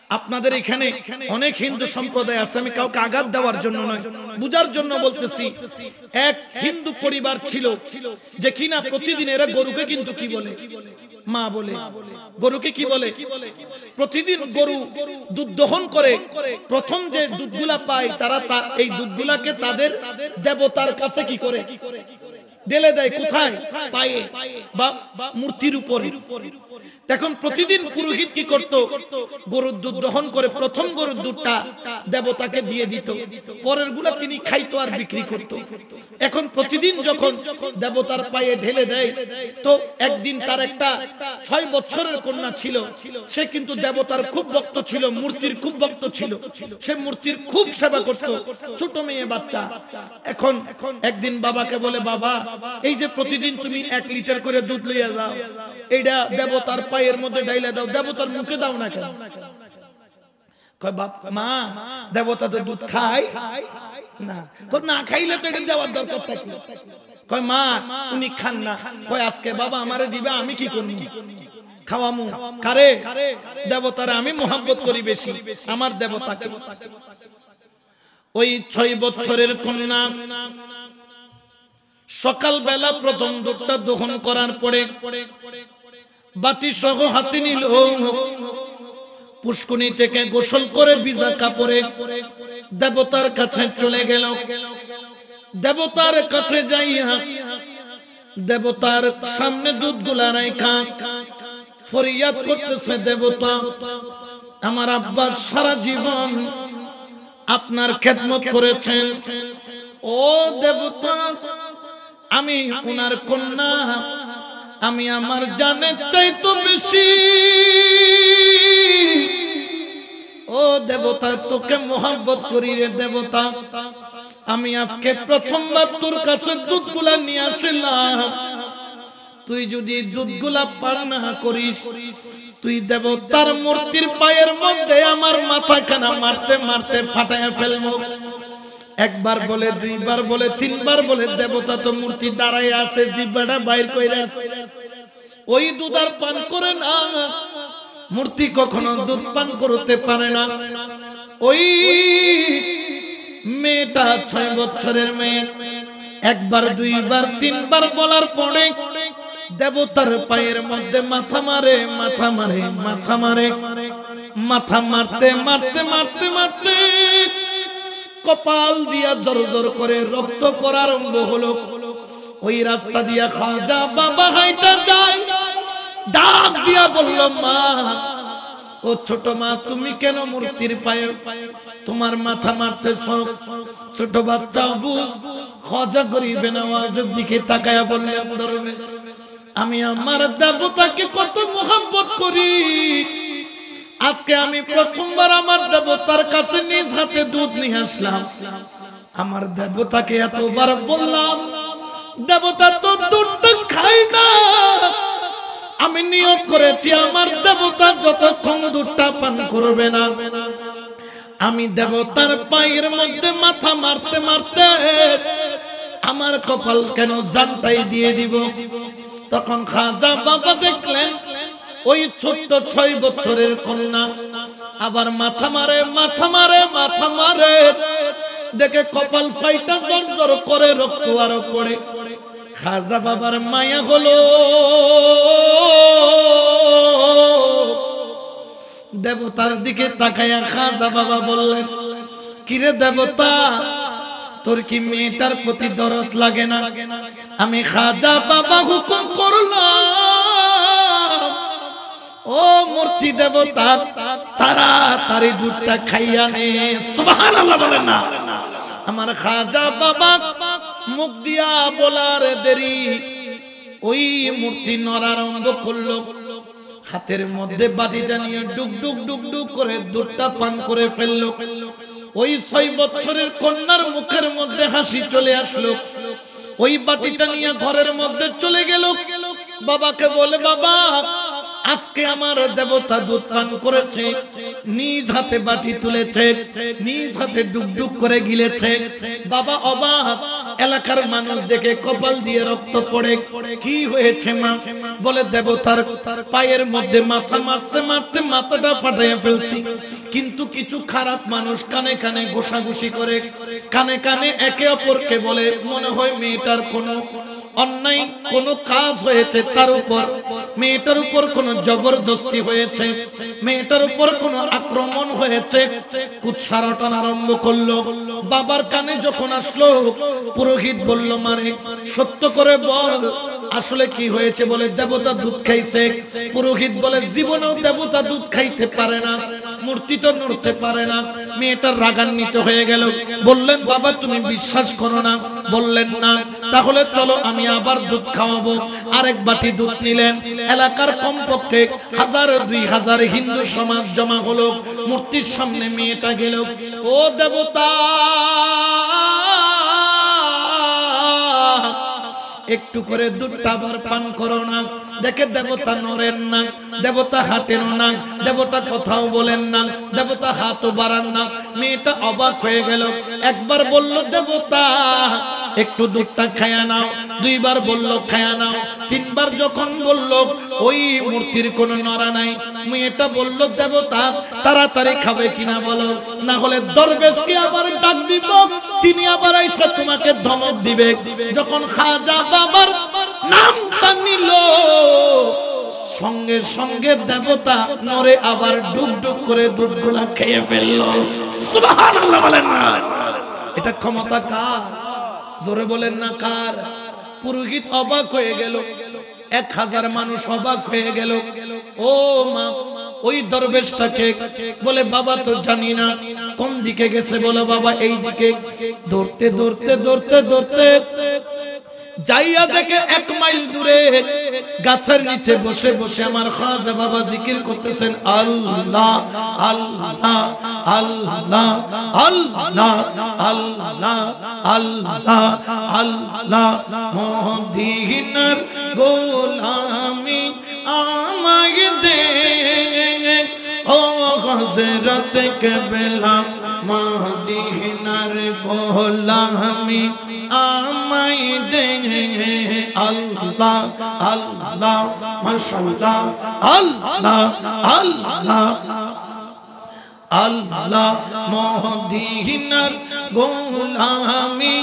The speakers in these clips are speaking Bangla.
আপনাদের এখানে অনেক হিন্দু সম্প্রদায় আছে, আমি কাউকে আঘাত দেওয়ার জন্য নয়, বুঝার জন্য বলতেছি। এক হিন্দু পরিবার ছিল যে কিনা প্রতিদিন এরা গরুকে কিন্তু কি বলে, মা বলে। গরুকে কি বলে? প্রতিদিন গরু দুধ দহন করে প্রথম যে দুধগুলা পায় তারা এই দুধগুলাকে তাদের দেবতার কাছে কি করে ঢেলে দেয়। কোথায়? পায়ে বা মূর্তির উপরে। এখন প্রতিদিন পুরোহিত কি করত? গরুর দুধ দহন করে প্রথম গরুর দুধটা দেবতাকে দিয়ে দিত, পরের গুলা তিনি খাইতো আর বিক্রি করত। এখন প্রতিদিন যখন দেবতার পায়ে ঢেলে দেয়, তো একদিন তার একটা 6 বছরের কন্যা ছিল, সে কিন্তু দেবতার খুব ভক্ত ছিল, মূর্তির খুব ভক্ত ছিল, সে মূর্তির খুব সেবা করত, ছোট মেয়ে বাচ্চা। এখন একদিন বাবাকে বলে, বাবা এই যে প্রতিদিন তুমি 1 লিটার করে দুধ লইয়া যাও, এইটা দেবতার পায়ের মধ্যে ঢাইলা দাও, দেবতার মুখে দাও না কেন? কয় বাপ মা দেবতা তো দুধ খায় না, না খাইলে তো এটা দেওয়ার দরকারটা কি? কয় মা উনি খান না। কয় আজকে বাবা আমারে দিবে, আমি কি করব? খাওয়ামু কারে? দেবতারে। আমি মোহাব্বত করি বেশি আমার দেবতাকে। ওই 6 বছরের কন্যা সকাল বেলা প্রথম দুধটা দহন করার পরে বাটি সহ হাতে নিল, পুষ্কুনি থেকে গোসল করে ভিজা কাপড়ে দেবতার কাছে চলে গেল। দেবতার কাছে যাইয়া দেবতার সামনে দুধগুলা রাখা ফরিয়াদ করতেছে, দেবতা আমার আব্বা সারা জীবন আপনার খেদমত করেছেন, ও দেবতা আমি উনার কন্যা, আমি আমার জানের চাইতো বেশি ও দেবতা তোকে মোহাব্বত করি রে দেবতা। আমি আজকে প্রথমবার তোর কাছে দুধগুলা নিয়ে আসলাম, তুই যদি দুধগুলা পান না করিস, তুই দেবতার মূর্তির পায়ের মধ্যে আমার মাথাখানা মারতে মারতে ফাটাইয়া ফেলবো। একবার বলে, দুইবার বলে, তিনবার বলে, দেবতা তো মূর্তি দাঁড়ায় আছে, জিহ্বাটা বাইর কইরা ওই দুধ আর পান করে না। মূর্তি কখনো দুধ পান করতে পারে না। ওই মেয়েটা 6 বছরের মেয়ে একবার, দুইবার, তিনবার বলার পরে দেবতার পায়ের মধ্যে মাথা মারে, মাথা মারে, মাথা মারে, মাথা মারতে মারতে মারতে মারতে কপাল দিয়া জোর জোর করে রক্ত পড়া আরম্ভ হলো। ওই রাস্তা দিয়া খাজা বাবা হাইটা যায়, ডাক দিয়া বলল, মা ও ছোট মা তুমি কেন মূর্তির পায়ে তোমার মাথা মারতেছ? ছোট বাচ্চা বুঝ খাজা গরিবে নওয়াজের দিকে তাকায়া বললেন, দরবেশ আমি আমার দেবতাকে কত মোহাব্বত করি, আজকে আমি প্রথমবার আমার দেবতার কাছে নিজ হাতে দুধ নিয়ে আসলাম। আমার দেবতাকে এতবার বললাম, দেবতা তো দুধটা খাই না, আমি নিয়ত করেছি আমার দেবতা যতক্ষণ দুধটা পান করবে না, আমি দেবতার পায়ের মধ্যে মাথা মারতে মারতে আমার কপাল কেন জানটাই দিয়ে দিব। তখন খাজা বাবা দেখলেন ওই ছোট্ট 6 বছরের কন্যা আবার মাথা মারে, মাথা মারে, মাথা মারে, দেখে কপাল ফাইটা জর জর করে রক্ত আরো পড়ে। খাজা বাবার মায়া হলো, দেবতার দিকে তাকায়া খাজা বাবা বললেন, কিরে দেবতা তোর কি মেয়েটার প্রতি দরদ লাগে না? আমি খাজা বাবা হুকুম করলাম, ও মূর্তি দেবতা তাড়াতাড়ি দুধটা খাইয়া নে। সুবহানাল্লাহ বলেন না। আমার খাজা বাবা মুখ দিয়া বলার দেরি ওই মূর্তি নড়া আরম্ভ করলো, হাতের মধ্যে বাটিটা নিয়ে ডুক ডুক ডুক ডুক করে দুধটা পান করে ফেললো। ওই 6 বছরের কন্যার মুখের মধ্যে হাসি চলে আসলো। ওই বাটিটা নিয়ে ঘরের মধ্যে চলে গেল, বাবাকে বলে, বাবা আজকে আমার দেবতা দুধ পান করেছে, নিজ হাতে বাটি তুলেছে, নিজ হাতে ডুক ডুক করে গিলেছে। বাবা অবাক, এলাকার মানুষ দেখে কপাল দিয়ে রক্ত পড়ে। কি হয়েছে মা? বলে দেবতার পায়ের মধ্যে মাথা মারতে মারতে মাথাটা ফাটাইয়া ফেলছি। কিন্তু কিছু খারাপ মানুষ কানে কানে ঘোষাঘুষি করে, কানে কানে একে অপরকে বলে মনে হয় মেয়েটার কোনো অন্যায় কোনো কাজ হয়েছে, তার উপর মেয়েটার উপর কোনো জবরদস্তি হয়েছে, মেয়েটার উপর কোনো আক্রমণ হয়েছে। কুৎসারটন আরম্ভ করলো। বাবার কানে যখন আসলো, পুরোহিত বলল মারে সত্য করে বল আসলে কি হয়েছে। বলে দেবতা দুধ খাইছে। পুরোহিত বলে জীবনেও দেবতা দুধ খাইতে পারে না, মূর্তি তো নড়তে পারে না। মেয়েটার রাগান্বিত হয়ে গেল। বললেন বাবা তুমি বিশ্বাস করো না? বললেন না। তাহলে চলো আমি আবার দুধ খাওয়াবো। আরেক বাটি দুধ নিলেন। এলাকার কমপক্ষে 1000-2000 হিন্দু সমাজ জমা হলো। মূর্তির সামনে মেয়েটা গেল। ও দেবতা একটু করে দুধটা আবার পান করো না। দেখে দেবতা নড়েন না, দেবতা হাঁটেন না, দেবতা কথাও বলেন না, দেবতা হাতও বাড়ান না। মেয়েটা অবাক হয়ে গেল। একবার বলল দেবতা একটু দুধটা খায়া নাও, দুইবার বলল খায়া নাও, তিনবার যখন বলল ওই মূর্তির কোনো নড়া নাই। মেয়েটা বলল দেবতা তাড়াতাড়ি খাবে কিনা বলো, না হলে দরবেশকে আবার ডাক দিব, তিনি আবার এসে তোমাকে ধমক দিবে। যখন খাজা বাবার নামটা নিল, সঙ্গে সঙ্গে দেবতা নড়ে আবার ডুব ডুব করে দুধগুলা খেয়ে ফেলল। সুবহানাল্লাহ বলেন না? এটা ক্ষমতা কার? জোরে বলেন না কার? পুরোহিত অবাক হয়ে গেল, 1000 মানুষ অবাক হয়ে গেল। ও মা ওই দরবেশটাকে বলে বাবা তো জানি না কোন দিকে গেছে। বলো বাবা এই দিকে। দৌড়তে দৌড়তে দৌড়তে দৌড়তে যাইয়া দেখে 1 মাইল দূরে গাছের নিচে বসে বসে আমার খাজা বাবা জিকির করতেছেন আল্লাহ আল্লাহ আল্লাহ আল্লাহ আল্লাহ আল্লাহ আল্লাহ। মদিনার গোলামি আমায় দে ও হযরত কেবলা, মদিনার গোলামি আমায় দে আল্লাহ আল্লাহ মাশাআল্লাহ আল্লাহ আল্লাহ আল্লাহ। মদিনার গোলামি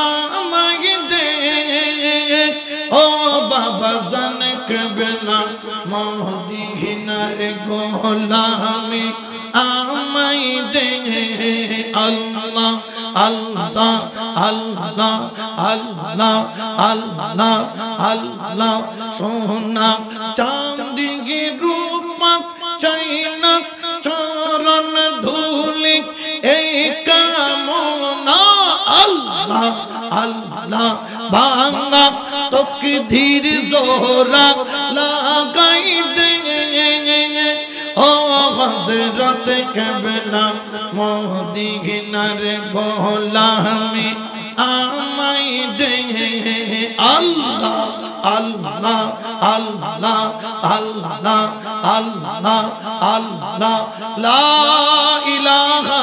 আমায় দে ও বাবা জান কেবলা, মদিনার গোলামি আমায় দে আল্লাহ আল্লাহ আল্লাহ আল্লাহ আল্লাহ আল্লাহ। সোনা চাঁদি রূপা চাইনা চরণ ধুলি এই কামনা আল্লাহ আল্লাহ। ভাঙা তকদীর জোহরা লাগাই দে ও হযরত কেবলা, মদিনার গোলামি আমায় দে আল্লাহ আল্লাহ আল্লাহ আল্লাহ আল্লাহ আল্লাহ। লা ইলাহা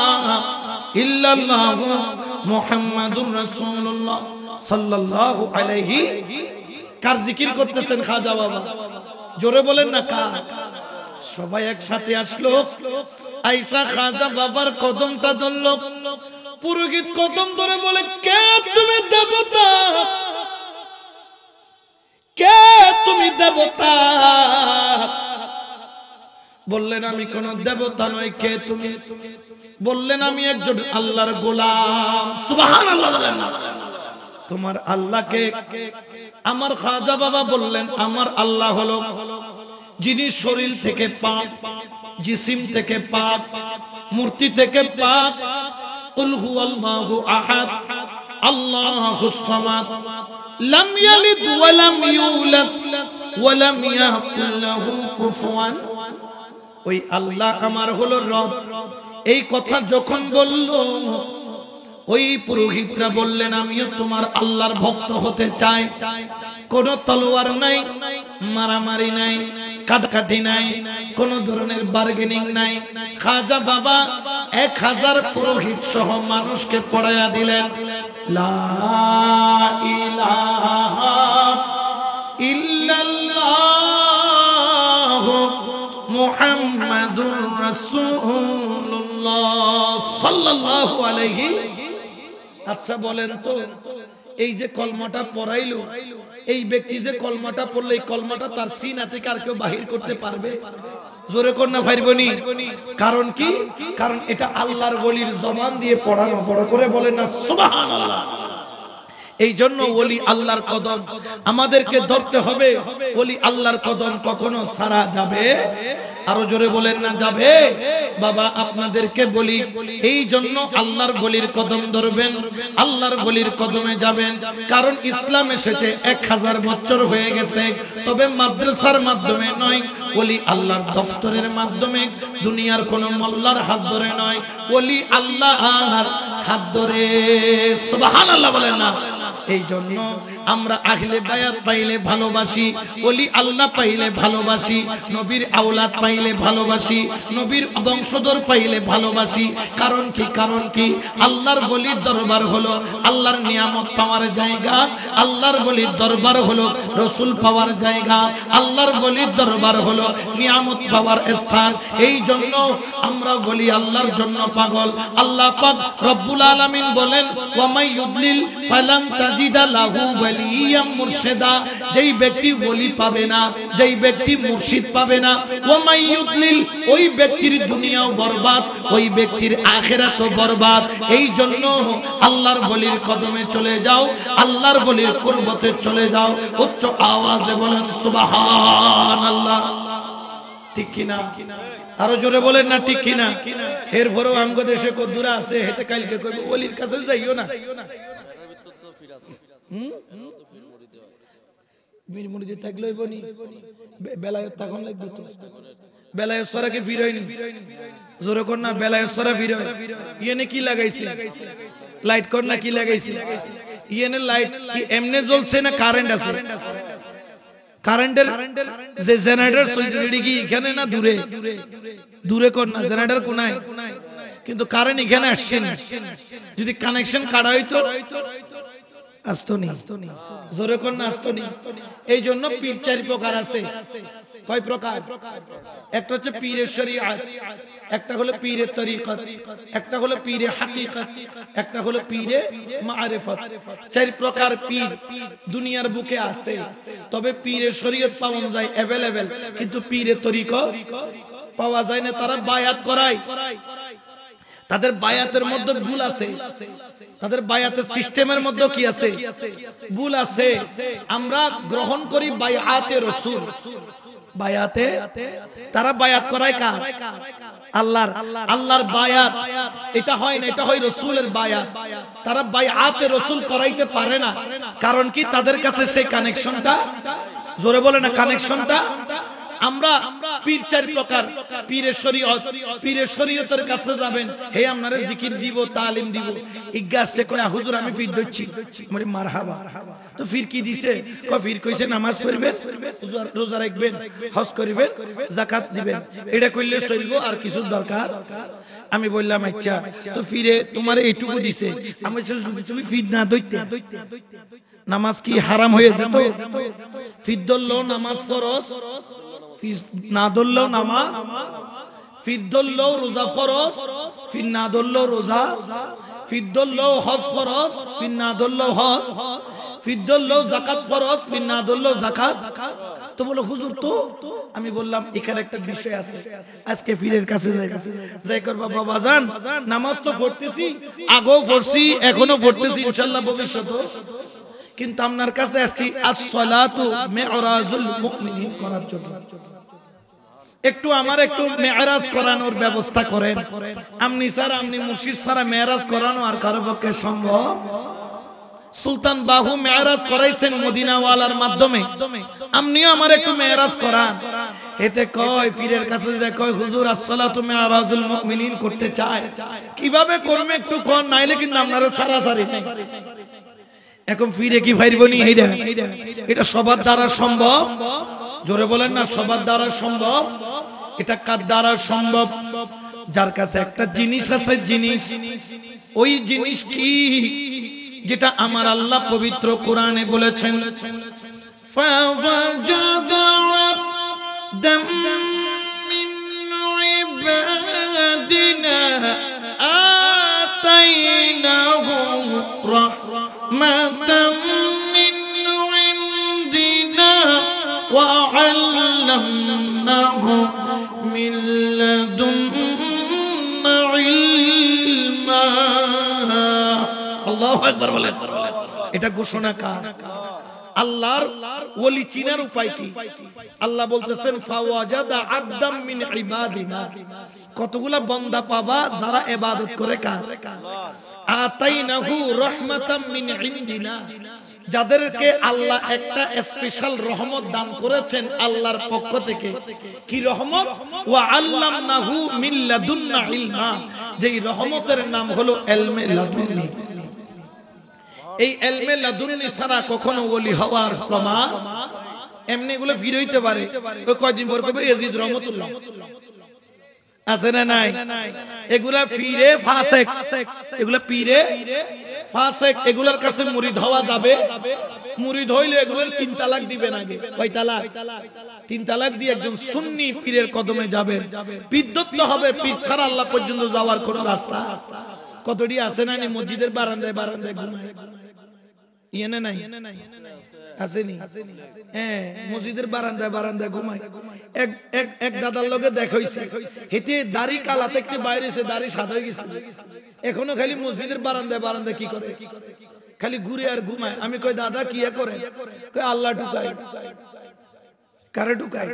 ইল্লাল্লাহু মুহাম্মাদুর রাসূলুল্লাহ সাল্লাল্লাহু আলাইহি। কার জিকির করতেছেন? খাজা বাবা। জোরে বলেন না কার? সবাই একসাথে আসলো, আয়েশা খাজা বাবার কদমটা ধরল। পুরোহিত কদম ধরে বলে কে তুমি দেবতা? কে তুমি দেবতা? বললেন আমি কোন দেবতা নই। কে তুমি? বললেন আমি একজন আল্লাহর গোলাম। সুবহানাল্লাহ বলেন না? তোমার আল্লাহকে? আমার খাজা বাবা বললেন আমার আল্লাহ হলো যিনি শরীর থেকে পাক, জিসিম থেকে পাক, মূর্তি থেকে পাক। কুল হুয়াল্লাহু আহাদ আল্লাহুস সামাদ লাম ইয়ালিদ ওয়া লাম ইউলাদ ওয়া লাম ইয়াকুল লাহু কুফুয়ান। ওই আল্লাহ আমার হলো রব। এই কথা যখন বলল, ওই পুরোহিতরা বললেন আমিও তোমার আল্লাহর ভক্ত হতে চাই। কোন তলোয়ার নাই, মারামারি নাই, কাটাকাটি নাই, কোন ধরনের বার্গেনিং নাই। খাজা বাবা 1000 পুরোহিত সহ মানুষকে পড়াইয়া দিলেন লা ইলাহা ইল্লাল্লাহু মুহাম্মাদুর রাসূলুল্লাহ সাল্লাল্লাহু আলাইহি। আচ্ছা বলেন তো, এই যে কলমাটা পড়াইলো, এই ব্যক্তি যে কলমাটা পড়লো, এই কলমাটা তার সিনা থেকে আর কেউ বাহির করতে পারবে? জোরে কর না পারবনি। কারণ কি? কারণ এটা আল্লাহর ওলির জবান দিয়ে পড়ানো। বড় করে বলেন না সুবহানাল্লাহ। এই জন্য ওলি আল্লাহর কদম আমাদেরকে ধরতে হবে। ওলি আল্লাহর কদম কখনো ছাড়া যাবে? আরো জোরে বলেন না যাবে? বাবা আপনাদেরকে বলি, এই জন্য আল্লাহর ওলির কদম ধরবেন, আল্লাহর ওলির কদমে যাবেন। কারণ ইসলাম এসেছে 1000 বছর হয়ে গেছে, তবে মাদ্রাসার মাধ্যমে নয়, ওলি আল্লাহর দফতরের মাধ্যমে, দুনিয়ার কোন মোল্লার হাত ধরে নয়, ওলি আল্লাহর হাত ধরে। সুবহানাল্লাহ বলেন না। এই জন্য আমরা আহলে বায়াত পাইলে ভালোবাসি, ওলি আল্লাহ পাইলে ভালোবাসি, নবীর আওলাদ পাইলে ভালোবাসি, নবীর বংশধর পাইলে ভালোবাসি। কারণ কি? কারণ কি? আল্লাহর ওলির দরবার হলো আল্লাহর নিয়ামত পাওয়ার জায়গা, আল্লাহর ওলির দরবার হলো রাসূল পাওয়ার জায়গা, আল্লাহর ওলির দরবার হলো নিয়ামত পাওয়ার স্থান। এই জন্য আমরা বলি আল্লাহর জন্য পাগল। আল্লাহ পাক রব্বুল আলামিন বলেন ওয়া মাই ইউদলিল ফালান তাজিদা লাহু ওয়ালিয়াম মুরশিদা। যেই ব্যক্তি ওলি পাবে না, যেই ব্যক্তি মুর্শিদ পাবে না, ওয়া মাই ইউদলিল, ওই ব্যক্তির দুনিয়াও বরবাদ, ওই ব্যক্তির আখিরাতও বরবাদ। এই জন্য আল্লাহর ওলির কদমে চলে যাও, আল্লাহর ওলির কুরবতে চলে যাও। উচ্চ আওয়াজে বলেন সুবহানাল্লাহ। ঠিক কিনা? আরো জোরে বলেন না ঠিক কিনা? এরপরেও আমগো দেশে কদ্দুরা আছে, হেতে কালকে কইবো ওলির কাছে যাইও না। মিরমুড়িতে থাকলে হইব নি, বেলায়ত তখন লাগবে তো। বেলায়ত সরা কি ফির হয়নি? জোরে কর না, বেলায়ত সরা ফির হয়। ইয়েনে কি লাগাইছে? লাইট কর না, কি লাগাইছে? ইয়েনে লাইট কি এমনে জ্বলছে না কারেন্ট আছে? কারেন্টের যে জেনারেটর চলছে সেটা কি এখানে না দূরে? দূরে কর না, জেনারেটর কোনায়, কিন্তু কারেন্ট এখানে আসছে না। যদি কানেকশন কাটা হইতো আসতো নি। জোরে কর না, আসতো নি। এই জন্য পীর 4 প্রকার আছে। কয় প্রকার? একটা হচ্ছে পীরের শরীয়ত, একটা হলো পীরের তরিকত, একটা হলো পীরে হাকিকত, একটা হলো পীরে মারিফত। 4 প্রকার পীর দুনিয়ার বুকে আছে। তবে পীরের শরীয়ত পাওয়া যায় अवेलेबल, কিন্তু পীরের তরিকত পাওয়া যায় না। তারা বায়াত করায়, তাদের বায়াতের মধ্যে ভুল আছে, তাদের বায়াতের সিস্টেমের মধ্যে কি আছে? ভুল আছে। আমরা গ্রহণ করি বায়াতে রাসূল, বায়াতে তারা বায়াত করায় কার? আল্লাহর। আল্লাহর বায়াত এটা হয় না, এটা হয় রাসূলের বায়াত। তারা বায়াতে রাসূল করাইতে পারে না। কারণ কি? তাদের কাছে সেই কানেকশনটা, জোরে বলে না, কানেকশনটা। আমরা পীর 4 প্রকার। পীরের শরীয়ত, পীরের শরীয়তের কাছে যাবেন, হে আপনারা জিকির দিব, তালিম দিব। ইজ্ঞাসে কয় হুজুর আমি পীর দচ্ছি, মানে মারহাবা। তো পীর কি দিছে? কয় পীর কইছে নামাজ পড়বেন, রোজা রাখবেন, হজ করিবেন, যাকাত দিবেন, এটা কইলে চলবো, আর কিছু দরকার? আমি বললাম আচ্ছা, তো পীরে তোমার এইটুকু দিছে, আমি যদি তুমি পীর না দইতে নামাজ কি হারাম হয়ে যেত? পীর ধরলেও নামাজ ফরজ, ফির না ধরলেও নামাজ, ফির ধরলেও রোজা ফরজ, ফির না ধরলেও রোজা, ফির ধরলেও হজ ফরজ, ফির না ধরলেও হজ, ফির ধরলেও যাকাত ফরজ, ফির না ধরলেও যাকাত। তো বলো হুজুর, তো আমি বললাম এখানে একটা বিষয় আছে, আজকে পীরের কাছে যাই করবা বাবা জান, নামাজ তো পড়তেছি, আগেও পড়ছি, এখনো পড়তেছি, ইনশাআল্লাহ ভবিষ্যতেও। কিন্তু আপনার কাছে আসছি as-salatu mi'rajul mu'minin করার জন্য। একটু আমার একটু মেরাজ করানোর ব্যবস্থা করেন। আপনি স্যার, আপনি মুর্শিদ ছাড়া মেরাজ করানো আর কারো পক্ষে সম্ভব? সুলতান বাহু মেরাজ করাইছেন মদিনা ওয়ালার মাধ্যমে, আপনিও আমার একটু মেরাজ করান। এতে কয় পীরের কাছে যে কয় হুজুর as-salatu mi'rajul mu'minin করতে চায়, কিভাবে করবে একটু কোন, নাইলে কিন্তু আপনারা সারাসারি নেই। এখন ফিরে কি ফাইরবনি এটা সবার দ্বারা সম্ভব? জোরে বলেন না, সবার দ্বারা সম্ভব? এটা কার দ্বারা সম্ভব? যার কাছে একটা জিনিস আছে, জিনিস, ওই জিনিস কি? যেটা আমার আল্লাহ পবিত্র কোরআনে বলেছেন, ফাওয়াজাদা আবদাম মিন ইবাদিনা আতাইনাহু রাহমাতাম মিন ইনদিনা ওয়া আল্লামনাহু মিন লাদুন্না ইলমা। আল্লাহু আকবার বলেন। এটা ঘোষণা কার? আল্লাহর ওলি চিনার উপায় কি? আল্লাহ বলতেছেন ফাওয়াজাদা আবদাম মিন ইবাদিনা, কতগুলা বান্দা পাবা যারা ইবাদত করে কার? আতাইনাহু রাহমাতাম মিন ইনদিনা, যাদেরকে আল্লাহ একটা স্পেশাল রহমত দান করেছেন আল্লাহর পক্ষ থেকে। কি রহমত? ওয়া আল্লামনাহু মিন লাদুন্না ইলমা, যেই রহমতের নাম হলো ইলমে লাদুন্নি। এই ইলমে লাদুন্নি ছাড়া কখনো ওলি হওয়ার প্রমাণ এমনি এগুলো ফিরে হইতে পারে। ওই কয়দিন পর কবে ইয়াজিদ রহমাতুল্লাহ আছে না নাই? এগুলা ফিরে ফাসেক, এগুলা পীরে ফাসেক, এগুলার কাছে মুরিদ হওয়া যাবে? মুরিদ হইলে এগুলোর 3 তালাক দিবেন আগে। কয় তালাক? 3 তালাক দিয়ে একজন সুন্নি পীরের কদমে যাবেন। বিদ্যুৎ হবে, পীর ছাড়া আল্লাহ পর্যন্ত যাওয়ার কোন রাস্তা কতটি আছে না? মসজিদের বারান্দায় বারান্দায় ঘুমায়, ইয়েনে নাই আসেনি? হ্যাঁ, মসজিদের বারান্দায় বারান্দায় ঘুমায়। এক দাদার লগে দেখা হইছে, হেতে দাড়ি কালা থেকে বাইরেছে, দাড়ি সাদা হয়ে গেছে, এখনো খালি মসজিদের বারান্দায় বারান্দায় কি করে? খালি ঘুরে আর ঘুমায়। আমি কই দাদা কি করে? কই আল্লাহ টুকায়। কারে টুকায়?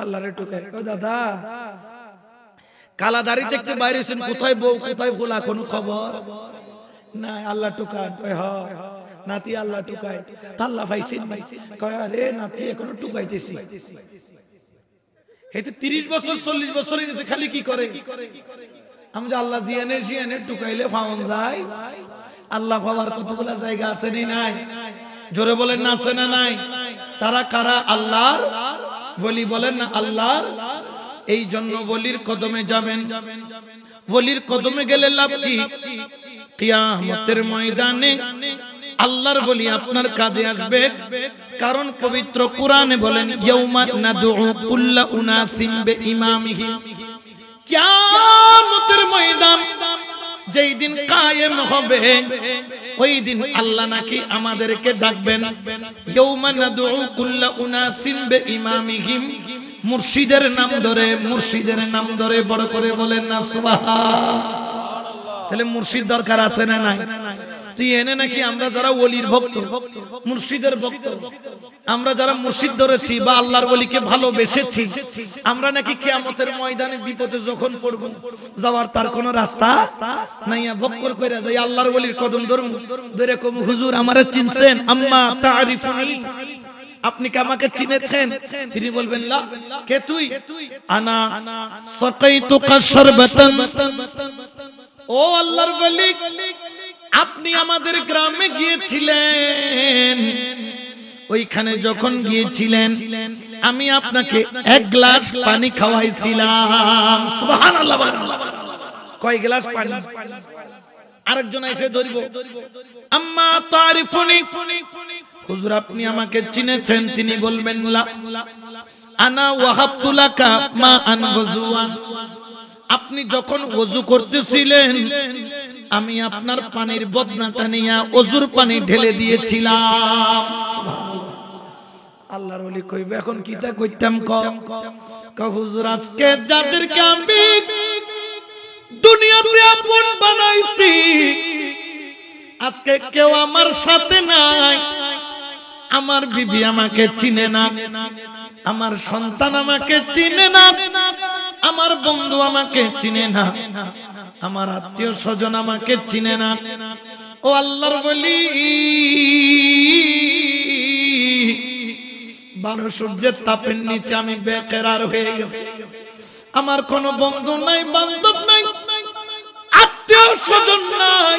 আল্লাহরে টুকায়। কই দাদা কালা দাড়ি থেকে বাইরেছেন, কোথায় বউ কোথায় গোলা কোনো খবর নাই? আল্লাহ টুকায়। কই হ নাতি আল্লাহ টুকায়। আল্লাহ পাইছেন? কয় আরে নাতি এখনো টুকাইতেছি। এতে 30 বছর 40 বছর হয়েছে, খালি কি করে? আমি যে আল্লাহ জিয়ানে জিয়ানে টুকাইলে পাওয়া যায়। আল্লাহ পাওয়ার কতগুলা জায়গা আছে নাই? জোরে বলেন না, আছে না নাই? তারা কারা? আল্লাহর ওলি। বলেন না আল্লাহর। এই জন্য ওলির কদমে যাবেন। ওলির কদমে গেলে লাভ কি? কিয়ামতের ময়দানে আল্লাহর ওলি আপনার কাজে আসবে। কারণ পবিত্র কোরআনে বলেন ইয়াউমা নাদউ কুল্লা উনাসিম বিইমামিহিম, কিয়ামতের ময়দান যেই দিন কায়েম হবে, ওই দিন আল্লাহ নাকি আমাদেরকে ডাকবেন। ইয়াউমা নাদউ কুল্লা উনাসিম বিইমামিহিম, মুর্শিদের নাম ধরে, মুর্শিদের নাম ধরে বড় করে বলেন না সুবহানাল্লাহ। তাহলে মুর্শিদ দরকার আছে না নাই? তুই এনে নাকি আমরা যারা ওলির ভক্ত, মুর্শিদের ভক্ত, আমরা যারা মুর্শিদ ধরেছি বা আল্লাহর ওলিকে ভালোবেসেছি, আমরা নাকি কিয়ামতের ময়দানে বিপদে যখন পড়ব, যাওয়ার তার কোনো রাস্তা নাই, বক্কর কইরা যাই আল্লাহর ওলির কদম ধরুন, ধরে কম হুজুর আমারে চিনছেন? আম্মা তারিফুনি, আপনি কি আমাকে চিনেছেন? তিনি বলবেন লা, কে তুই? আনা সাকাইতুকা শারবাতান, ও আল্লাহর ওলি আপনি আমাদের গ্রামে গিয়েছিলেন, ওইখানে যখন গিয়েছিলেন আমি আপনাকে 1 গ্লাস পানি খাওয়াইছিলাম। সুবহানাল্লাহ। কয় গ্লাস পানি? আরেকজন এসে ধরিব, আম্মা তারিফুনি, হুজুর আপনি আমাকে চিনেছেন? তিনি বলবেন লা, আনা ওয়াহাবতু লাকা মা আন ওযুআন, আপনি যখন ওযু করতেছিলেন আমি আপনার পানির বদনাটা নিয়ে ওযুর পানি ঢেলে দিয়েছিলাম। আল্লাহর ওলি কইবে এখন কিতা কইতাম? ক হুজুর আজকে যাদেরকে আমি দুনিয়াতে আপন বানাইছি, আজকে কেউ আমার সাথে নাই। আমার বিবি আমাকে চিনে না, আমার সন্তান আমাকে চিনে না, আমার বন্ধু আমাকে চিনে না, আমার আত্মীয় স্বজন আমাকে চিনে না। ও আল্লাহর ওলি, 12 সূর্যের তাপের নিচে আমি বেকরার হয়ে গেছি। আমার কোনো বন্ধু নাই, বান্ধব নাই, আত্মীয় স্বজন নাই,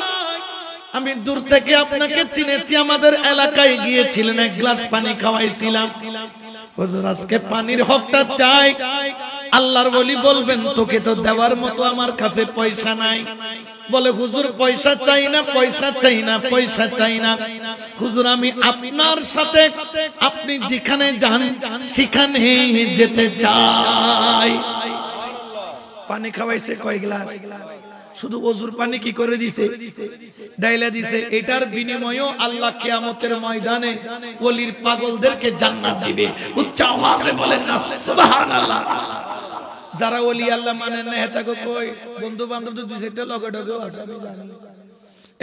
আমি দূর থেকে আপনাকে চিনেছি, আমাদের এলাকায় গিয়েছিলেন, এক গ্লাস পানি খাওয়াইছিলাম। হুজুর আজকে পানির হকটা চাই। আল্লাহর ওলি বলবেন তোকে তো দেওয়ার মতো আমার কাছে পয়সা নাই। বলে হুজুর পয়সা চাই না, পয়সা চাই না, পয়সা চাই না। হুজুর আমি আপনার সাথে আপনি যেখানে যান সেখানে যেতে চাই। পানি খাওয়াইছে কয় গ্লাস? শুধু ওজুর পানি কি করে দিছে? ডাইলা দিছে। এটার বিনিময়েও আল্লাহ কিয়ামতের ময়দানে ওলির পাগলদেরকে জান্নাত দিবে। উচ্চ আওয়াজে বলেন না সুবহানাল্লাহ। যারা ওলি আল্লাহ মানে না হেতাগো কই বন্ধু বান্ধব তো দুই চারটা লগে ডগে আছে আমি জানি।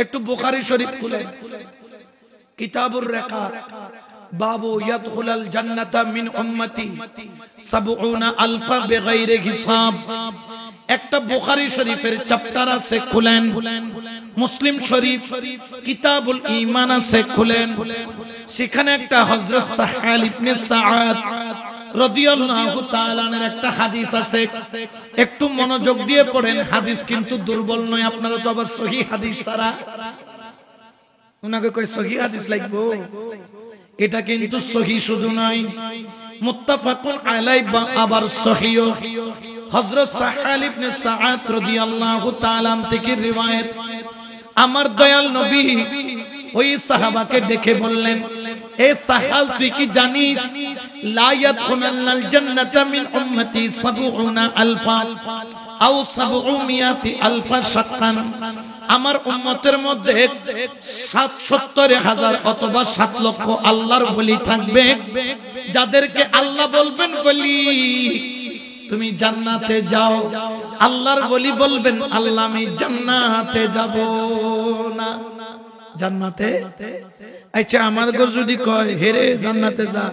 একটু বুখারী শরীফ খুলেন, কিতাবুর রিকাব, বাবু ইয়াদখুলাল জান্নাতা মিন উম্মতি ৭০,০০০ বিগাইরি হিসাব। একটা বুখারী শরীফের চ্যাপ্টার আছে, খুলেন। মুসলিম শরীফ কিতাবুল ঈমান আছে, খুলেন। সেখানে একটা হযরত সাহাল ইবনে সাআদ রাদিয়াল্লাহু তাআলা এর একটা হাদিস আছে, একটু মনোযোগ দিয়ে পড়েন। হাদিস কিন্তু দুর্বল নয়, আপনারা তো আবার সহিহ হাদিস ছাড়া উনাকে কই সহিহ হাদিস লাগবো। এটা কিন্তু সহিহ শুধু নয়, মুত্তাফাকুন আলাইহি বা আবার সহিহ। হযরত সাহাল ইবনে সাআদ রাদিয়াল্লাহু তাআলা থেকে riwayat, আমার দয়াল নবী ওই সাহাবাকে দেখে বললেন, এ সাহাল তুই কি জানিস লা ইয়াদখুলুল জান্নাতা মিন উম্মতি ৭০,০০০ আও ৭০০,০০০ শাক্কান। আমার উম্মতের মধ্যে ৭০,০০০ অথবা ৭,০০,০০০ আল্লাহর ওলি থাকবে, যাদেরকে আল্লাহ বলবেন বলি তুমি জান্নাতে যাও। আল্লাহর ওলি বলবেন আল্লাহ আমি জান্নাতে যাব না। জান্নাতে আচ্ছা আমার গো যদি কয় হেরে জান্নাতে যা,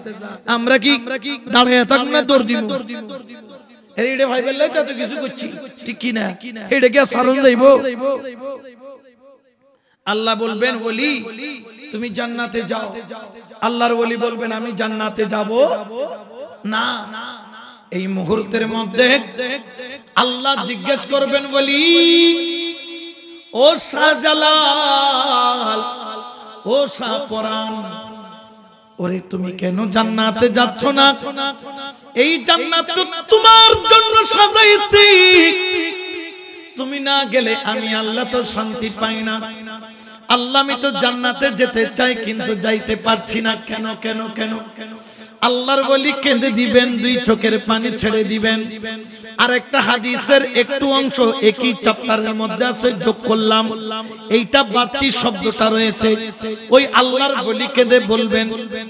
আমরা কি দাঁড়িয়ে থাক না দৌড় দিব? এরে ভাই বললে তো কিছু করছি ঠিক কি না? এটা কি সারণ যাইব? আল্লাহ বলবেন ওলি তুমি জান্নাতে যাও, আল্লাহর ওলি বলবেন আমি জান্নাতে যাব না। এই মুহূর্তের মধ্যে আল্লাহ জিজ্ঞেস করবেন বলি, ও শাহজালাল, ও শাহপরান, ওরে তুমি কেন জান্নাতে যাচ্ছ না? এই জান্নাত তো তোমার জন্য সাজাইছি, তুমি না গেলে আমি আল্লাহ তো শান্তি পাই না। আল্লাহ আমি তো জান্নাতে যেতে চাই কিন্তু যাইতে পারছি না, কেন কেন কেন? আল্লাহর ওলি কেঁদে দিবেন, দুই চোখের পানি ছেড়ে দিবেন। আর একটা হাদিসের একটু অংশ একই চ্যাপ্টারের মধ্যে আছে, যোগ করলাম, এইটা বাড়তি শব্দটা রয়েছে। ওই আল্লাহর ওলি কেঁদে বলবেন,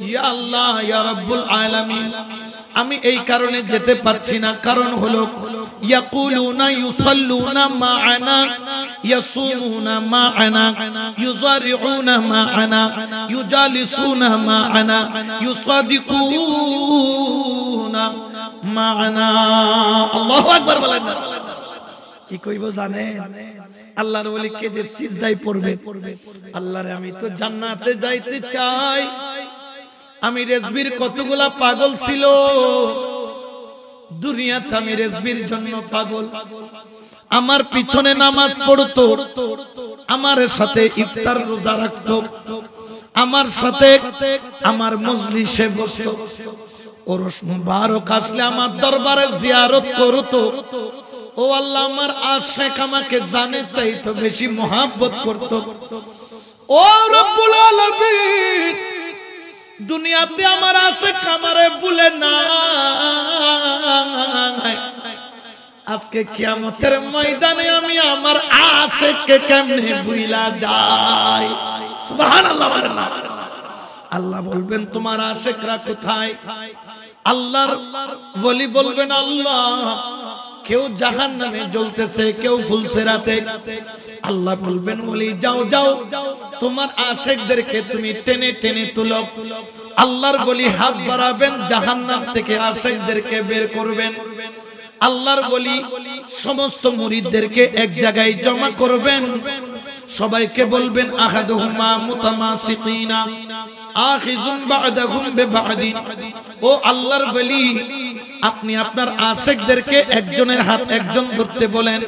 ইয়া আল্লাহ ইয়া রাব্বুল আলামিন, আমি এই কারণে যেতে পারছি না, কারণ হলো ইয়াকুলুনা ইউসাল্লুনা মা'ানা ইয়াসুমুনা মা'ানা ইউযারিউনা মা'ানা ইউজালিসুনা মা'ানা ইউসাদিকুনা মা'ানা। আল্লাহু আকবার বলেন। কি কইব জানেন? আল্লাহর ওলি কেঁদে সিজদায় পড়বে, আল্লাহরে আমি তো জান্নাতে যাইতে চাই। আমি রেজবির কতগুলা পাগল ছিল দুনিয়াতে, আমি রেজবির জন্য পাগল। আমার পিছনে নামাজ পড়তো, আমার সাথে ইফতার রোজা রাখতো, আমার সাথে আমার মজলিসে বসতো, ওরস মুবারক আসলে আমার দরবারে জিয়ারত করতো। ও আল্লাহ আমার আশিক আমাকে জানে চাইতো, বেশি মোহাব্বত করতো। ও রব্বুল আলামিন, দুনিয়াতে আমার আশিক আমারে ভুলে না, আজকে কিয়ামতের ময়দানে আমি আমার আশিককে কেমনে ভুলা যাই? সুবহানাল্লাহ। আল্লাহ বলবেন তোমার আশিকরা কোথায়? আল্লাহর ওলি বলবেন আল্লাহ কেউ জাহান্নামে জ্বলতেছে, কেউ ফুলসিরাতে। আল্লাহ বলবেন ওলি যাও যাও, তোমার আশিকদেরকে তুমি টেনে টেনে তুলো। আল্লাহর ওলি হাত বাড়াবেন, জাহান্নাম থেকে আশিকদেরকে বের করবেন। আল্লাহর ওলি সমস্ত মুরিদদেরকে এক জায়গায় জমা করবেন, সবাইকে বলবেন আহাদুহুমা মুতামাসিকিনা আখিযুন বা'দাহুম বিবা'দিন। ও আল্লাহর ওলি আপনি আপনার আশিকদেরকে একজনের হাত একজন ধরতে বলেন,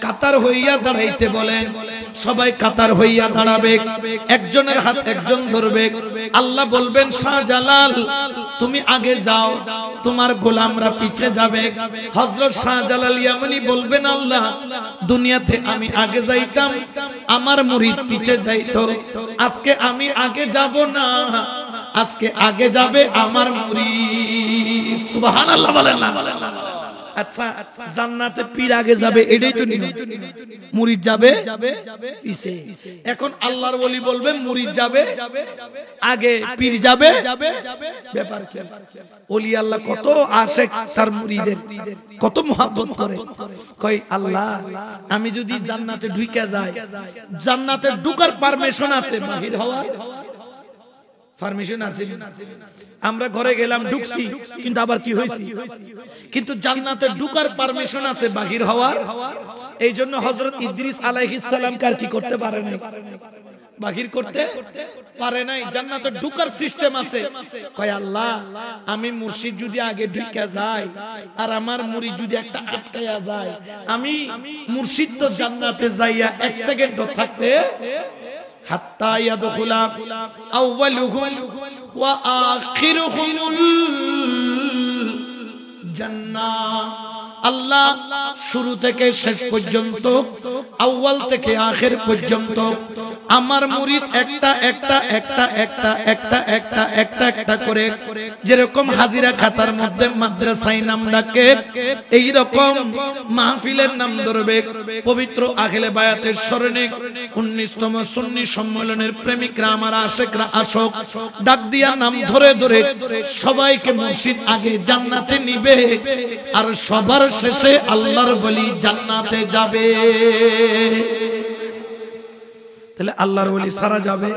কাতার হইয়া দাঁড়াইতে বলেন, সবাই কাতার হইয়া দাঁড়াবে, একজনের হাত একজন ধরবে। আল্লাহ বলবেন শাহজালাল তুমি আগে যাও, তোমার গোলামরা পিছে যাবে। হযরত শাহজালাল ইয়ামানি বলবেন আল্লাহ দুনিয়াতে আমি আগে যাইতাম, আমার মুরিদ পিছে যাইতো, আজকে আমি আগে যাব না, আজকে আগে যাবে আমার মুরিদ। সুবহানাল্লাহ বলেন না? আচ্ছা জান্নাতে পীর আগে যাবে এটাই তো নিয়ম, মুরিদ যাবে পিছে। এখন আল্লাহর ওলি বলবে মুরিদ যাবে আগে, পীর যাবে, ব্যাপার কি? ওলি আল্লাহ কত আশিক তার মুরিদের, কত মহব্বত করে। কই আল্লাহ আমি যদি জান্নাতে ঢুকে যাই, জান্নাতে ঢুকার পারমিশন আছে, বাহির হওয়ার পারমিশন আছে? আমরা ঘরে গেলাম ঢুকছি, কিন্তু আবার কি হয়েছে? কিন্তু জান্নাতে ঢুকার পারমিশন আছে, বাহির হওয়ার। এই জন্য হযরত ইদ্রিস আলাইহিস সালাম কার কি করতে পারে নাই, বাহির করতে পারে নাই। জান্নাতে ঢুকার সিস্টেম আছে। কয় আল্লাহ আমি মুর্শিদ যদি আগে ঢুকে যাই আর আমার মুরিদ যদি একটা আটকায়া যায়, আমি মুর্শিদ তো জান্নাতে যাইয়া এক সেকেন্ডও থাকতে হাত্তা ইয়াদখুলা আউয়ালুহুম ওয়া আখিরুহুমুল জান্নাহ। আল্লাহ শুরু থেকে শেষ পর্যন্ত, আউয়াল থেকে আখির পর্যন্ত আমার মুরিদ একটা একটা একটা একটা একটা একটা একটা একটা করে, যেরকম হাজিরা খাতার মধ্যে মাদ্রাসায় নাম ডাকে, এই রকম মাহফিলের নাম ধরবে। পবিত্র আহলে বায়াতের স্মরণে 19তম সুন্নি সম্মেলনের প্রেমিকরা আমার আশিকরা আসক, ডাক দিয়া নাম ধরে ধরে সবাইকে মুর্শিদ আগে জান্নাতে নিবে, আর সবার শেষে আল্লাহর ওলি জান্নাতে যাবে। তাহলে আল্লাহর ওলি সারা যাবে।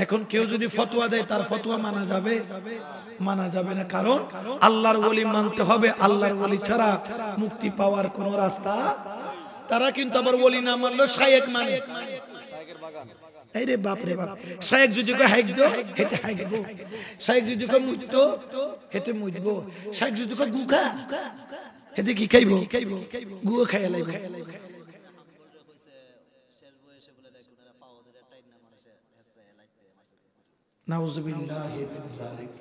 এখন কেউ যদি ফতোয়া দেয় তার ফতোয়া মানা যাবে? মানা যাবে না, কারণ আল্লাহর ওলি মানতে হবে। আল্লাহর ওলি ছাড়া মুক্তি পাওয়ার কোন রাস্তা। তারা কিন্তু আবার ওলি না মানলো শায়েক মানে, এই রে বাপ রে বাপ, শায়েক যদি কয় হাইক দো হেতে হাইক দো, শায়েক যদি কয় মুইতো হেতে মুইতবো, শায়েক যদি কয় গুখা হেতে কি খাইবো, গুয়া খাইয়া লাইবো। নাউযুবিল্লাহি মিন যালিক।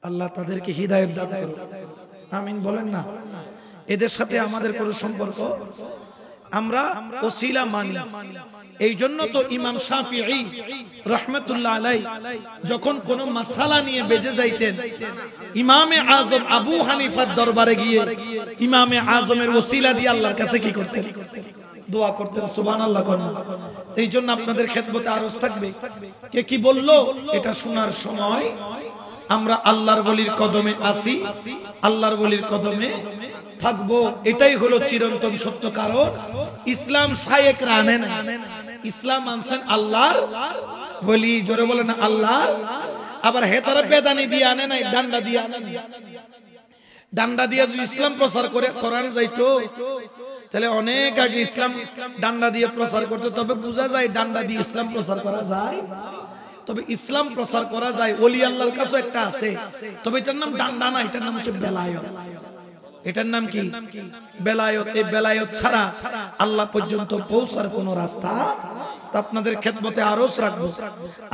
আল্লাহ তাদেরকে হিদায়াত দান করুন, আমিন বলেন না? এদের সাথে আমাদের কোনো সম্পর্ক, আমরা ওসিলা মানি। এই জন্য তো ইমাম শাফিঈ রাহমাতুল্লাহ আলাইহি যখন কোন মাসআলা নিয়ে বেজে যাইতেন, ইমামে আযম আবু হানিফার দরবারে গিয়ে ইমামে আযমের ওসিলা দিয়ে আল্লাহর কাছে কি করতেন? দোয়া করতেন। সুবহানাল্লাহ কোন? এই জন্য আপনাদের খেদমতে আরজ থাকবে, কে কি বললো এটা শোনার সময় আমরা আল্লাহর ওলির কদমে আসি, আল্লাহর ওলির কদমে থাকবো। এটাই হলো চিরন্তন সত্য। কারণ ইসলাম শায়েকরা আনে না, ইসলাম আনছেন আল্লাহর ওলি। জোরে বলেন না আল্লাহর। আবার হেতারা বেদানি দিয়ে আনে নাই, ডান্ডা দিয়ে আনে না। ডান্ডা দিয়ে যদি ইসলাম প্রচার করে করানো যাইতো তাহলে অনেক আগে ইসলাম ডান্ডা দিয়ে প্রচার করতে। তবে বোঝা যায় ডান্ডা দিয়ে ইসলাম প্রচার করা যায়, তবে ইসলাম প্রচার করা যায়। ওলি আল্লাহর কাছে একটা আছে, তবে এটার নাম ডান্ডা না, এটার নাম হচ্ছে বেলায়েত। এটার নাম কি? বেলায়েত। এই বেলায়েত ছাড়া আল্লাহ পর্যন্ত পৌঁছার কোন রাস্তা। তা আপনাদের খেদমতে আরজ রাখবো,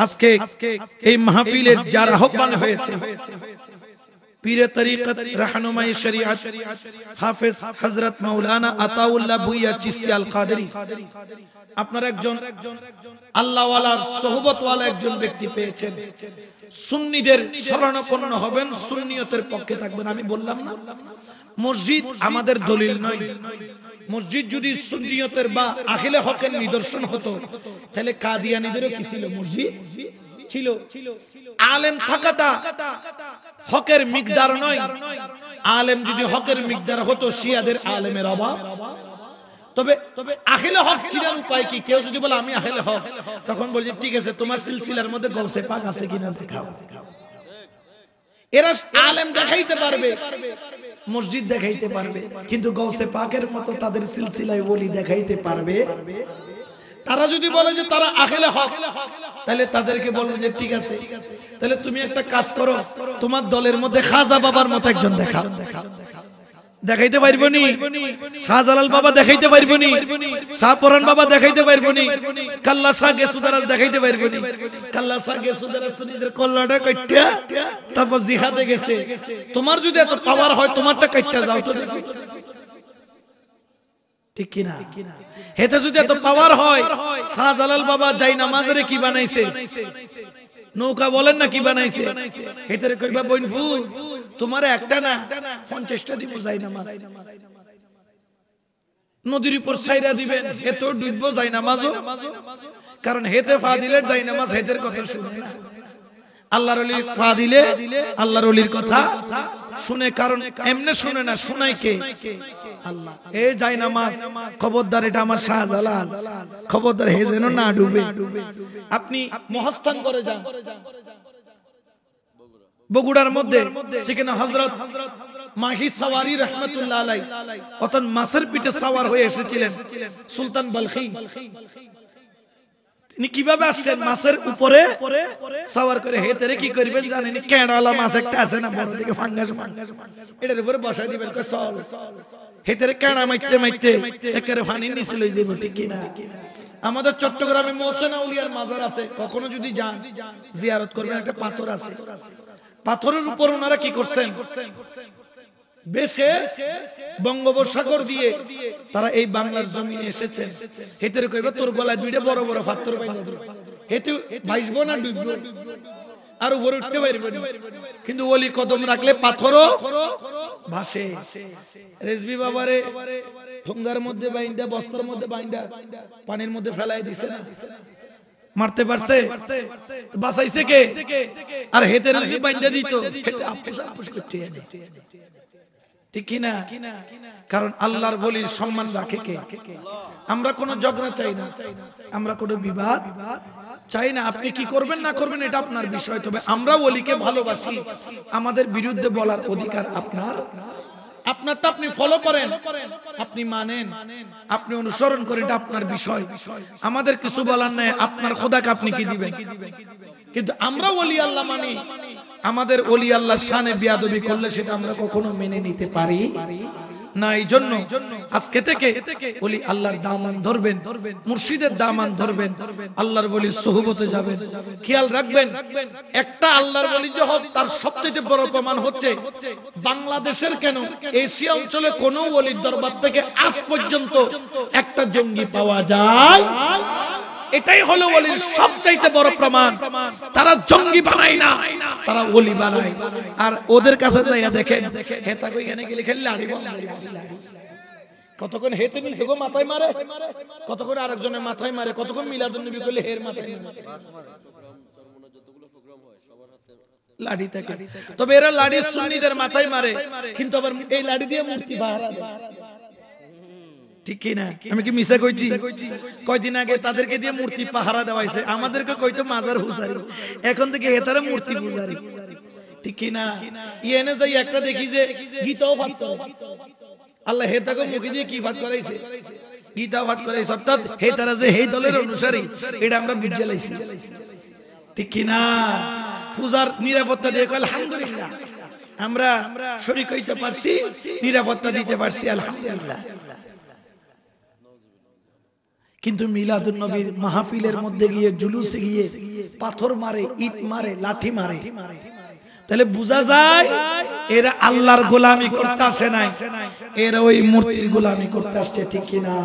আজকে এই মাহফিলের যারা আহ্বান হয়েছে, পীরে তরিকত রাহনুমায়ে শরিয়ত হাফেজ হযরত মাওলানা আতাউল্লাহ ভুইয়া চিশতি আল কাদেরী, আপনারা একজন আল্লাহ ওয়ালার সোহবত ওয়ালা একজন ব্যক্তি পেয়েছেন। সুন্নিদের শরণাপন্ন হবেন, সুন্নিয়তের পক্ষে থাকবেন। আমি বললাম না মসজিদ আমাদের দলিল নয়। মসজিদ যদি সুন্নিয়তের বা আখিলে হকের নিদর্শন হতো তাহলে কাদিয়ানীদেরও কি ছিল? মসজিদ ছিল। আলেম থাকাটা হকের মিকদার নয়। আলেম যদি হকের মিকদার হতো শিয়াদের আলেমের অভাব। তবে আখিলে হক চিনার উপায় কি? কেউ যদি বলে আমি আখিলে হক, তখন বলছি ঠিক আছে তোমার সিলসিলার মধ্যে গৌসে পাক আছে কিনা দেখাও। এরা আলেম দেখাইতে পারবে, মসজিদ দেখাইতে পারবে, কিন্তু গৌসে পাকের মতো তাদের সিলসিলায় ওলি দেখাইতে পারবে। তারা যদি বলে যে তারা আখিলে হক, তাহলে তাদেরকে বলবো যে ঠিক আছে, তাহলে তুমি একটা কাজ করো, তোমার দলের মধ্যে খাজা বাবার মতো একজন দেখাও। দেখাইতে পারবো নি? শাহজালাল বাবা দেখাইতে পারবো নি? শাহপরান বাবা দেখাইতে পারবো নি? কাল্লা শাহ গেসুদারাজ দেখাইতে পারবো নি? কাল্লা শাহ গেসুদারাজ নিজের কল্লাটা কাইটা তারপর জিহাদে গেছে। তোমার যদি এত পাওয়ার হয় তোমারটা কাইটা যাও তো দেখি, ঠিক কি না? হেতে যদি এত পাওয়ার হয়, শাহজালাল বাবা যাই নামাজের কি বানাইছে? নৌকা বলেন না কি বানাইছে? হেতেরে কইবা বইনফু তোমার একটা না 50টা দিব যাই নামাজ, নদীর উপর ছাইরা দিবেন, হেতো ডুববো যাই নামাজও। কারণ হেতে ফাদিলের যাই নামাজ হেতের কথা শুনে না, আল্লাহর ওলির ফাদিলে আল্লাহর ওলির কথা শুনে। কারণ এমনে শুনে না, শুনাই কে? আল্লাহ। এই যাই নামাজ খবরদার, এটা আমার শাহজালাল, খবরদার হে যেন না ডুবে। আপনি মহাস্থান করে যান বগুড়ার মধ্যে, সেখানে হযরত মাহি সাওয়ারি রাহমাতুল্লাহ আলাইহি অতন মাছের পিঠে সাওয়ার হয়ে এসেছিলেন সুলতান বলখি। তিনি কিভাবে আসছেন? মাছের উপরে সাওয়ার করে। হেতেরে কি করবেন জানেন? কেড়ালা মাছ একটা আছে না বড় দিকে ফাঙ্গাস, এটার উপরে বসাই দিবেন, চল। হেতেরে কেড়া মাইতে মাইতে একেবারে পানি নিচে লই যাবে, ঠিক কি না? আমাদের চট্টগ্রামে মোহসেন আউলিয়ার মাজার আছে, কখনো যদি যান জিয়ারত করবেন। একটা পাথর আছে, পাথরের উপর ওনারা কি করছেন? বেশে বঙ্গোপসাগর দিয়ে তারা এই বাংলার জমিনে এসেছেন। হেতেরে কইবা তোর গলায় দুইটা বড় বড় পাথর বাইন্ধা দিল, হেতে ভাইসবো না ডুববো, আর উপরে উঠতে পারবে না। কিন্তু ওলি কদম রাখলে পাথরও ভাসে। রেজবি বাবারে ঠোঙ্গার মধ্যে বাইন্দা, বস্তার মধ্যে বাইন্দা পানির মধ্যে ফেলাই দিছে না? মারতে পারছে? বাঁচাইছে কে? আর হেতের বাইন্দা দিত, হেতে আপুস আপুস করতে এনে, ঠিক কি না? কারণ আল্লাহর ওলির সম্মান রাখে কে? আমরা কোনো ঝগড়া চাই না, আমরা কোনো বিবাদ চাই না। আপনি কি করবেন না করবেন এটা আপনার বিষয়, তবে আমরা ওলিকে ভালোবাসি। আমাদের বিরুদ্ধে বলার অধিকার আপনার। আপনারটা আপনি ফলো করেন, আপনি মানেন, আপনি অনুসরণ করেন, এটা আপনার বিষয়। আমাদের কিছু বলার নাই, আপনার খোদাকে আপনি কি দিবেন? কিন্তু আমরা ওলি আল্লাহ মানি, আমাদের ওলি আল্লাহর শানে বেয়াদবি করলে সেটা আমরা কখনো মেনে নিতে পারি না। এই জন্য আজকে থেকে ওলি আল্লাহর দামান ধরবেন, মুর্শিদের দামান ধরবেন, আল্লাহর ওলির সুহবতে যাবেন। খেয়াল রাখবেন, একটা আল্লাহর ওলি যে হোক, তার সবচেয়ে বড় প্রমাণ হচ্ছে বাংলাদেশের কেন এশিয়া অঞ্চলে কোন ওলির দরবার থেকে আজ পর্যন্ত একটা জঙ্গি পাওয়া যায়। এটাই হলো ওলির সবচাইতে বড় প্রমাণ। তারা জঙ্গি বানায় না, তারা ওলি বানায়। আর ওদের কাছে যাইয়া দেখেন, হেতা কই এখানে গেলে খেলে লাড়ি কতক্ষণ হেতে নিয়ে গো মাথায় মারে, কতক্ষণ আরেকজনের মাথায় মারে, কতক্ষণ মিলাদুন নবী করলে হের মাথায় মারে লাড়ি থাকে। তবে এরা লাড়ি সুন্নিদের মাথায় মারে, কিন্তু আবার এই লাড়ি দিয়ে মূর্তি পাহারা দেয়, ঠিক কি না? আমি কি মিছা কইছি? কয়দিন আগে তাদেরকে দিয়ে মূর্তি পাহারা দেওয়াইছে, আমাদেরকে কইতো মাজার হুসারি, এখন থেকে হেতারা মূর্তি পূজারি, ঠিক কি না? ইয়েনে যাই একটা দেখি যে গীতাও পাঠ করে। আল্লাহ হেতাকে মুখে দিয়ে কি পাঠ করাইছে? গীতা পাঠ করাইছে। অর্থাৎ হেতারা যে এই দলের অনুসারী, এটা আমরা বুঝে লাইছি, ঠিক কি না? পূজার নিরাপত্তা দিয়ে আলহামদুলিল্লাহ আমরা শরীক হইতে পারছি, নিরাপত্তা দিতে পারছি, আলহামদুলিল্লাহ। কিন্তু মিলাদুন নবীর মাহফিলের মধ্যে গিয়ে, জুলুসে গিয়ে পাথর মারে, ইট মারে, লাঠি মারে, তাহলে বোঝা যায় এরা আল্লাহর গোলামি করতে আসে নাই, এরা ওই মূর্তির গোলামি করতে আসছে, ঠিক কিনা?